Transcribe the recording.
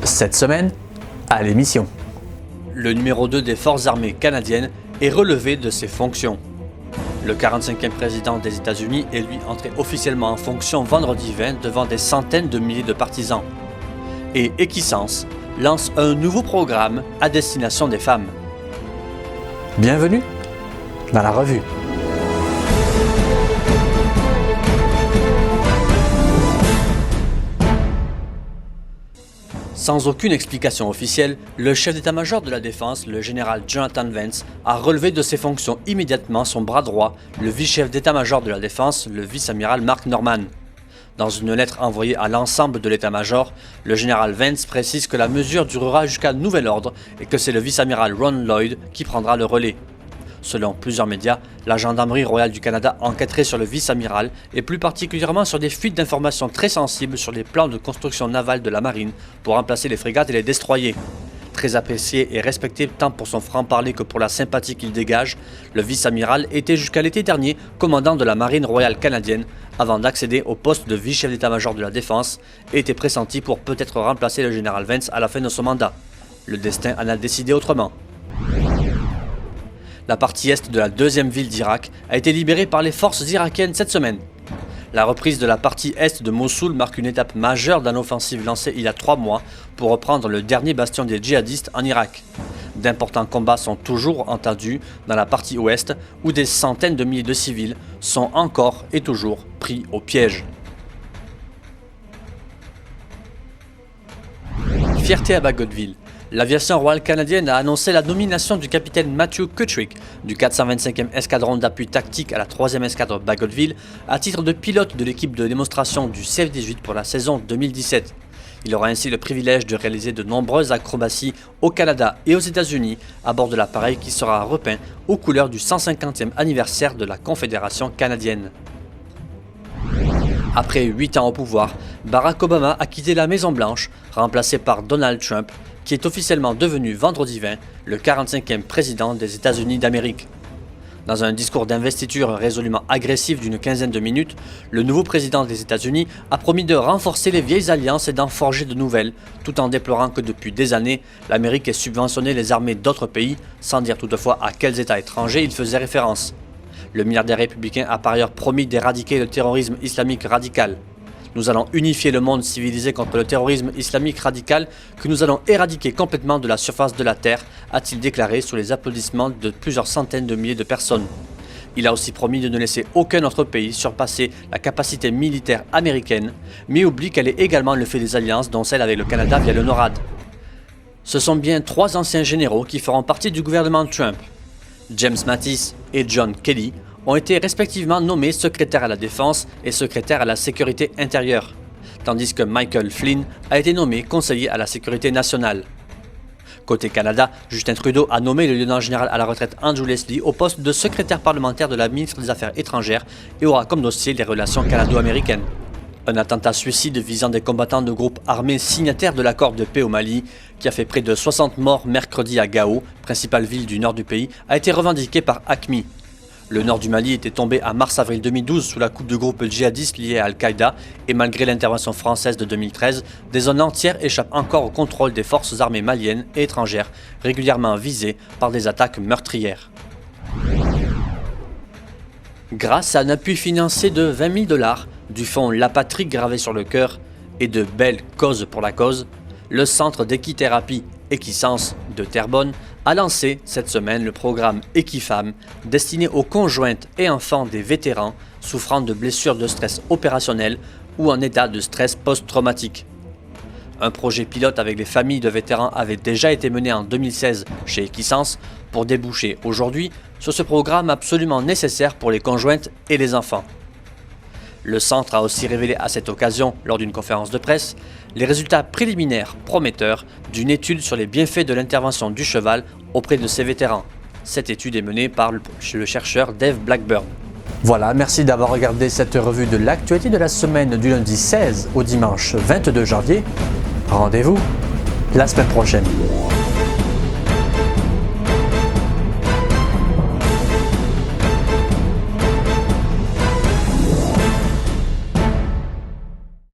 Cette semaine, à l'émission. Le numéro 2 des forces armées canadiennes est relevé de ses fonctions. Le 45e président des États-Unis est lui entré officiellement en fonction vendredi 20 devant des centaines de milliers de partisans. Et Equisense lance un nouveau programme à destination des femmes. Bienvenue dans la revue. Sans aucune explication officielle, le chef d'état-major de la Défense, le général Jonathan Vance, a relevé de ses fonctions immédiatement son bras droit, le vice-chef d'état-major de la Défense, le vice-amiral Mark Norman. Dans une lettre envoyée à l'ensemble de l'état-major, le général Vance précise que la mesure durera jusqu'à nouvel ordre et que c'est le vice-amiral Ron Lloyd qui prendra le relais. Selon plusieurs médias, la Gendarmerie royale du Canada enquêterait sur le vice-amiral et plus particulièrement sur des fuites d'informations très sensibles sur les plans de construction navale de la marine pour remplacer les frégates et les destroyers. Très apprécié et respecté tant pour son franc-parler que pour la sympathie qu'il dégage, le vice-amiral était jusqu'à l'été dernier commandant de la Marine royale canadienne avant d'accéder au poste de vice-chef d'état-major de la Défense et était pressenti pour peut-être remplacer le général Vance à la fin de son mandat. Le destin en a décidé autrement. La partie est de la deuxième ville d'Irak a été libérée par les forces irakiennes cette semaine. La reprise de la partie est de Mossoul marque une étape majeure dans l'offensive lancée il y a 3 mois pour reprendre le dernier bastion des djihadistes en Irak. D'importants combats sont toujours entendus dans la partie ouest où des centaines de milliers de civils sont encore et toujours pris au piège. Fierté à Bagotville. L'aviation royale canadienne a annoncé la nomination du capitaine Matthew Kutrick du 425e escadron d'appui tactique à la 3e escadre Bagotville à titre de pilote de l'équipe de démonstration du CF-18 pour la saison 2017. Il aura ainsi le privilège de réaliser de nombreuses acrobaties au Canada et aux États-Unis à bord de l'appareil qui sera repeint aux couleurs du 150e anniversaire de la Confédération canadienne. Après 8 ans au pouvoir, Barack Obama a quitté la Maison-Blanche, remplacé par Donald Trump, qui est officiellement devenu vendredi 20 le 45e président des États-Unis d'Amérique. Dans un discours d'investiture résolument agressif d'une quinzaine de minutes, le nouveau président des États-Unis a promis de renforcer les vieilles alliances et d'en forger de nouvelles, tout en déplorant que depuis des années, l'Amérique ait subventionné les armées d'autres pays, sans dire toutefois à quels États étrangers il faisait référence. Le milliardaire républicain a par ailleurs promis d'éradiquer le terrorisme islamique radical. Nous allons unifier le monde civilisé contre le terrorisme islamique radical que nous allons éradiquer complètement de la surface de la Terre, a-t-il déclaré sous les applaudissements de plusieurs centaines de milliers de personnes. Il a aussi promis de ne laisser aucun autre pays surpasser la capacité militaire américaine, mais oublie qu'elle est également le fait des alliances dont celle avec le Canada via le NORAD. Ce sont bien 3 anciens généraux qui feront partie du gouvernement Trump. James Mattis et John Kelly ont été respectivement nommés secrétaire à la Défense et secrétaire à la Sécurité intérieure, tandis que Michael Flynn a été nommé conseiller à la Sécurité nationale. Côté Canada, Justin Trudeau a nommé le lieutenant-général à la retraite Andrew Leslie au poste de secrétaire parlementaire de la ministre des Affaires étrangères et aura comme dossier les relations canado-américaines. Un attentat suicide visant des combattants de groupes armés signataires de l'accord de paix au Mali, qui a fait près de 60 morts mercredi à Gao, principale ville du nord du pays, a été revendiqué par AQMI. Le nord du Mali était tombé en mars-avril 2012 sous la coupe de groupes djihadistes liés à Al-Qaïda et malgré l'intervention française de 2013, des zones entières échappent encore au contrôle des forces armées maliennes et étrangères, régulièrement visées par des attaques meurtrières. Grâce à un appui financier de 20 000 $, du fonds La Patrie gravé sur le cœur et de belles causes pour la cause, le centre d'équithérapie Equisense de Terrebonne a lancé cette semaine le programme Equifam destiné aux conjointes et enfants des vétérans souffrant de blessures de stress opérationnel ou en état de stress post-traumatique. Un projet pilote avec les familles de vétérans avait déjà été mené en 2016 chez Equisense pour déboucher aujourd'hui sur ce programme absolument nécessaire pour les conjointes et les enfants. Le centre a aussi révélé à cette occasion, lors d'une conférence de presse, les résultats préliminaires prometteurs d'une étude sur les bienfaits de l'intervention du cheval auprès de ces vétérans. Cette étude est menée par le chercheur Dave Blackburn. Voilà, merci d'avoir regardé cette revue de l'actualité de la semaine du lundi 16 au dimanche 22 janvier. Rendez-vous la semaine prochaine.